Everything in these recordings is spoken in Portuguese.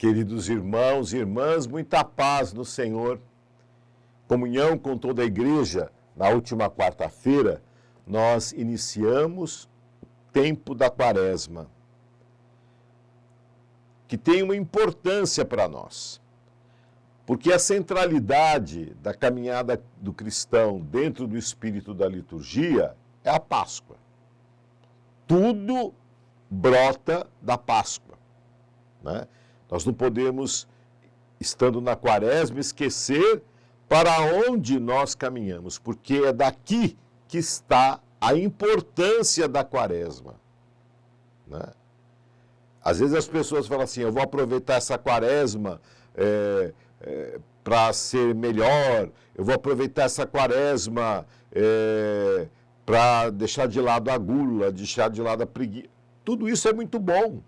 Queridos irmãos e irmãs, muita paz no Senhor. Comunhão com toda a igreja. Na última quarta-feira, nós iniciamos o tempo da Quaresma, que tem uma importância para nós. Porque a centralidade da caminhada do cristão dentro do espírito da liturgia é a Páscoa. Tudo brota da Páscoa, né? Nós não podemos, estando na Quaresma, esquecer para onde nós caminhamos, porque é daqui que está a importância da Quaresma, né? Às vezes as pessoas falam assim, eu vou aproveitar essa Quaresma para ser melhor, eu vou aproveitar essa Quaresma para deixar de lado a gula, deixar de lado a preguiça. Tudo isso é muito bom,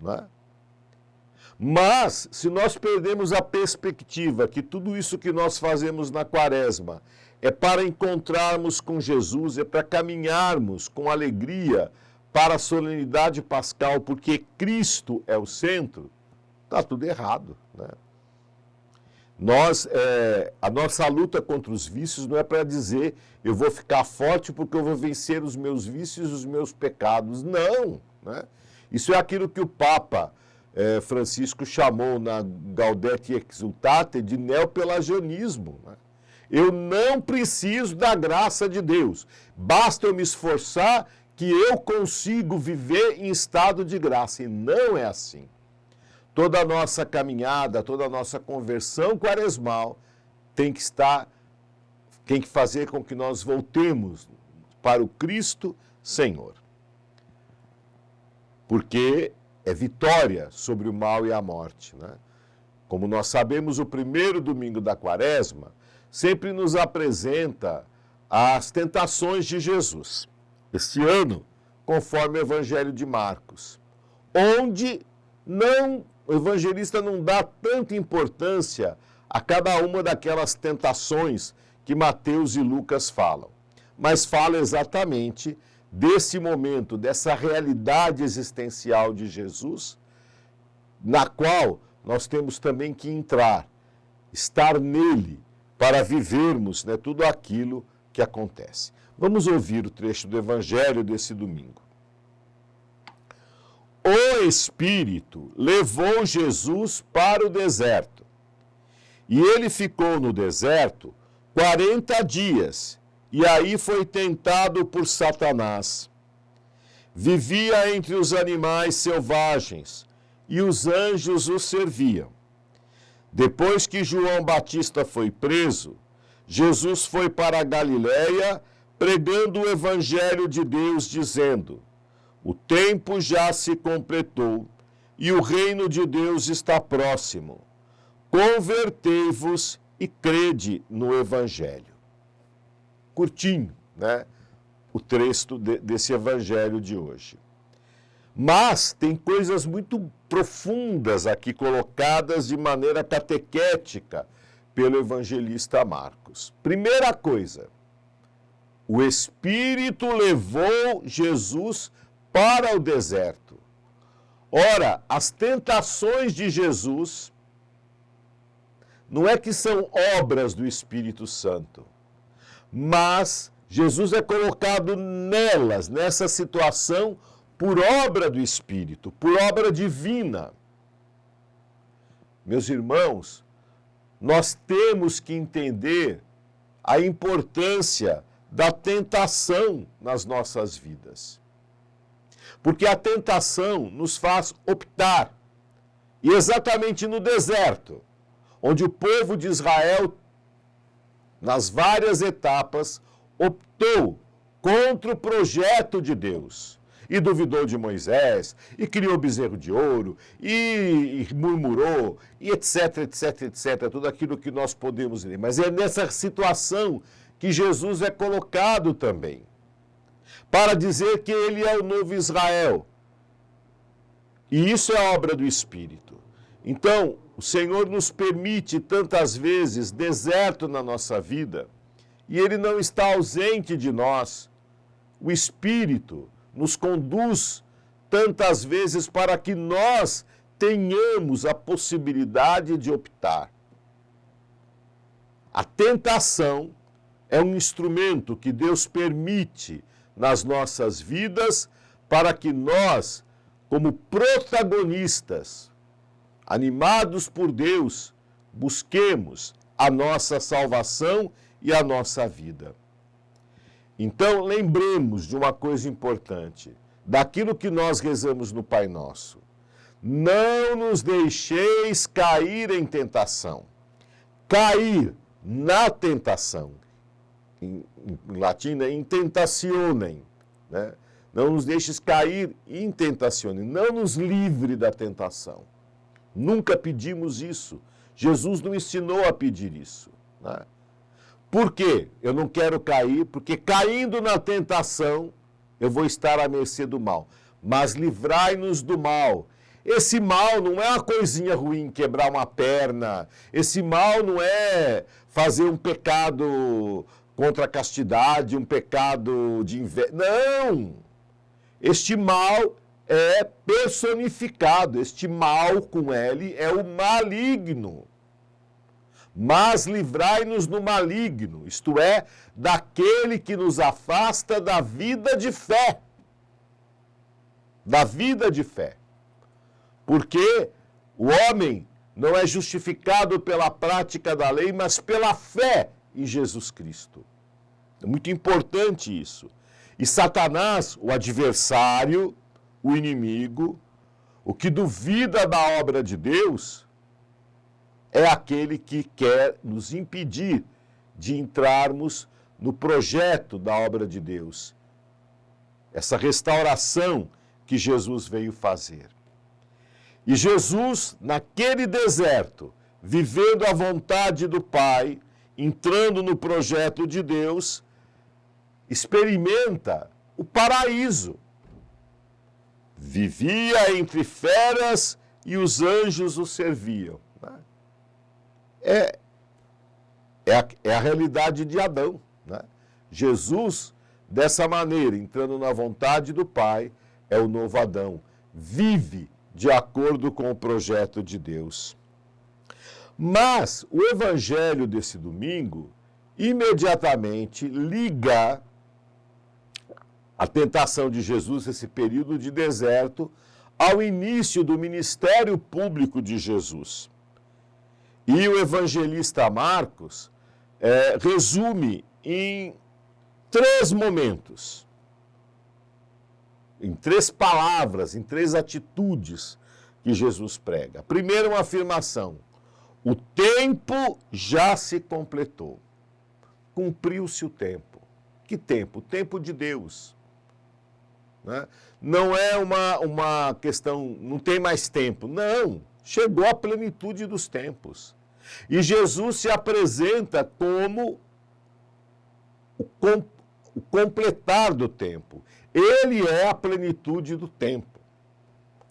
né? Mas, se nós perdemos a perspectiva que tudo isso que nós fazemos na Quaresma é para encontrarmos com Jesus, é para caminharmos com alegria para a solenidade pascal, porque Cristo é o centro, está tudo errado, né? A nossa luta contra os vícios não é para dizer eu vou ficar forte porque eu vou vencer os meus vícios e os meus pecados. Não, né? Isso é aquilo que o Papa Francisco chamou na Gaudete Exsultate de neopelagianismo, né? Eu não preciso da graça de Deus, basta eu me esforçar que eu consigo viver em estado de graça. E não é assim. Toda a nossa caminhada, toda a nossa conversão quaresmal tem que fazer com que nós voltemos para o Cristo Senhor. Porque é vitória sobre o mal e a morte, né? Como nós sabemos, o primeiro domingo da Quaresma sempre nos apresenta as tentações de Jesus. Este ano, conforme o Evangelho de Marcos, onde o evangelista não dá tanta importância a cada uma daquelas tentações que Mateus e Lucas falam, mas fala exatamente desse momento, dessa realidade existencial de Jesus, na qual nós temos também que entrar, estar nele, para vivermos, né, tudo aquilo que acontece. Vamos ouvir o trecho do Evangelho desse domingo. O Espírito levou Jesus para o deserto, e ele ficou no deserto 40 dias, e aí foi tentado por Satanás. Vivia entre os animais selvagens, e os anjos o serviam. Depois que João Batista foi preso, Jesus foi para a Galiléia, pregando o Evangelho de Deus, dizendo: o tempo já se completou, e o reino de Deus está próximo. Convertei-vos e crede no Evangelho. Curtinho, né? O trecho desse Evangelho de hoje. Mas tem coisas muito profundas aqui colocadas de maneira catequética pelo evangelista Marcos. Primeira coisa, o Espírito levou Jesus para o deserto. Ora, as tentações de Jesus não é que são obras do Espírito Santo, mas Jesus é colocado nelas, nessa situação, por obra do Espírito, por obra divina. Meus irmãos, nós temos que entender a importância da tentação nas nossas vidas. Porque a tentação nos faz optar. E exatamente no deserto, onde o povo de Israel, nas várias etapas, optou contra o projeto de Deus. E duvidou de Moisés, e criou bezerro de ouro, e murmurou, e etc, etc, etc. Tudo aquilo que nós podemos ler. Mas é nessa situação que Jesus é colocado também, para dizer que ele é o novo Israel. E isso é obra do Espírito. Então, o Senhor nos permite tantas vezes deserto na nossa vida, e ele não está ausente de nós. O Espírito nos conduz tantas vezes para que nós tenhamos a possibilidade de optar. A tentação é um instrumento que Deus permite nas nossas vidas para que nós, como protagonistas, animados por Deus, busquemos a nossa salvação e a nossa vida. Então, lembremos de uma coisa importante, daquilo que nós rezamos no Pai Nosso. Não nos deixeis cair em tentação. Cair na tentação. Em latim, in tentationem. Né? Não nos deixes cair in tentationem. Não nos livre da tentação. Nunca pedimos isso. Jesus não ensinou a pedir isso. Né? Por quê? Eu não quero cair, porque caindo na tentação, eu vou estar à mercê do mal. Mas livrai-nos do mal. Esse mal não é uma coisinha ruim, quebrar uma perna. Esse mal não é fazer um pecado contra a castidade, um pecado de inveja. Não! Este mal é personificado. Este mal, com L, é o maligno. Mas livrai-nos do maligno, isto é, daquele que nos afasta da vida de fé. Da vida de fé. Porque o homem não é justificado pela prática da lei, mas pela fé em Jesus Cristo. É muito importante isso. E Satanás, o adversário, o inimigo, o que duvida da obra de Deus, é aquele que quer nos impedir de entrarmos no projeto da obra de Deus. Essa restauração que Jesus veio fazer. E Jesus, naquele deserto, vivendo a vontade do Pai, entrando no projeto de Deus, experimenta o paraíso. Vivia entre feras e os anjos o serviam. É a realidade de Adão. Né? Jesus, dessa maneira, entrando na vontade do Pai, é o novo Adão. Vive de acordo com o projeto de Deus. Mas o evangelho desse domingo imediatamente liga a tentação de Jesus, esse período de deserto, ao início do ministério público de Jesus. E o evangelista Marcos resume em 3 momentos, em 3 palavras, em 3 atitudes que Jesus prega. Primeiro, uma afirmação: o tempo já se completou. Cumpriu-se o tempo. Que tempo? O tempo de Deus. Né? Não é uma questão, não tem mais tempo. Não, chegou a plenitude dos tempos. E Jesus se apresenta como o completar do tempo. Ele é a plenitude do tempo.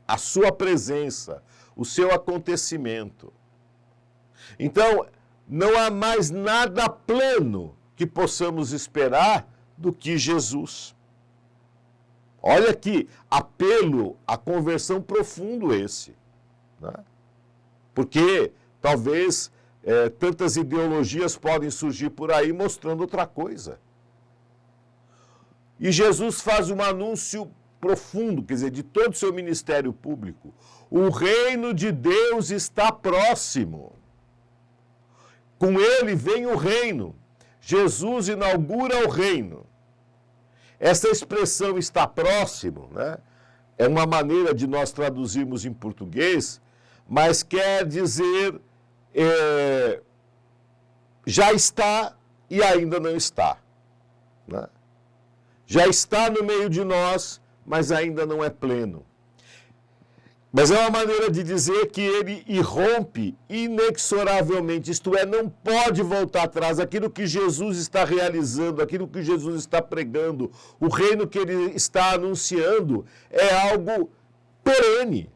A sua presença, o seu acontecimento. Então, não há mais nada pleno que possamos esperar do que Jesus. Olha que apelo à conversão profundo esse. Né? Porque talvez tantas ideologias podem surgir por aí mostrando outra coisa. E Jesus faz um anúncio profundo, quer dizer, de todo o seu ministério público. O reino de Deus está próximo. Com ele vem o reino. Jesus inaugura o reino. Essa expressão está próximo, né? É uma maneira de nós traduzirmos em português, mas quer dizer já está e ainda não está. Né? Já está no meio de nós, mas ainda não é pleno. Mas é uma maneira de dizer que ele irrompe inexoravelmente, isto é, não pode voltar atrás. Aquilo que Jesus está realizando, aquilo que Jesus está pregando, o reino que ele está anunciando, é algo perene,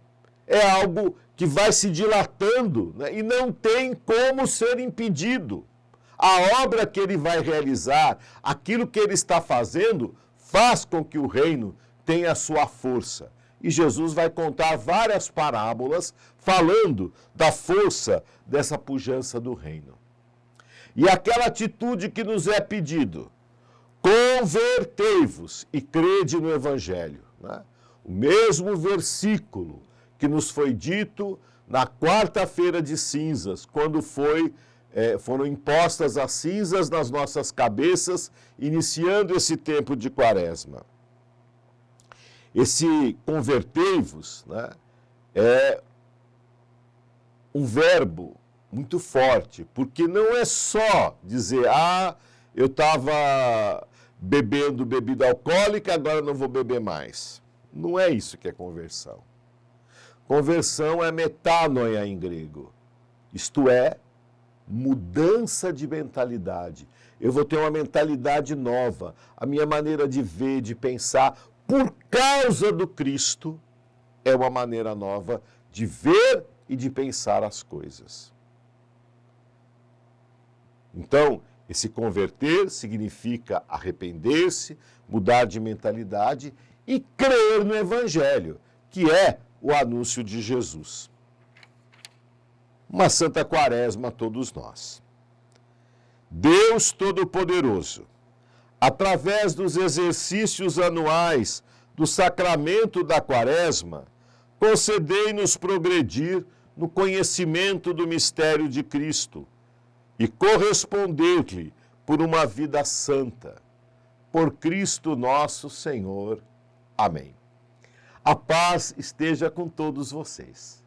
é algo que vai se dilatando, né? E não tem como ser impedido. A obra que ele vai realizar, aquilo que ele está fazendo, faz com que o reino tenha a sua força. E Jesus vai contar várias parábolas falando da força dessa pujança do reino. E aquela atitude que nos é pedido, convertei-vos e crede no Evangelho. Né? O mesmo versículo que nos foi dito na quarta-feira de cinzas, quando foram impostas as cinzas nas nossas cabeças, iniciando esse tempo de quaresma. Esse convertei-vos, né, é um verbo muito forte, porque não é só dizer, eu estava bebendo bebida alcoólica, agora não vou beber mais. Não é isso que é conversão. Conversão é metanoia em grego, isto é, mudança de mentalidade. Eu vou ter uma mentalidade nova, a minha maneira de ver, de pensar, por causa do Cristo, é uma maneira nova de ver e de pensar as coisas. Então, esse converter significa arrepender-se, mudar de mentalidade e crer no Evangelho, que é o anúncio de Jesus. Uma santa quaresma a todos nós. Deus Todo-Poderoso, através dos exercícios anuais do sacramento da quaresma, concedei-nos progredir no conhecimento do mistério de Cristo e corresponder-lhe por uma vida santa. Por Cristo nosso Senhor. Amém. A paz esteja com todos vocês.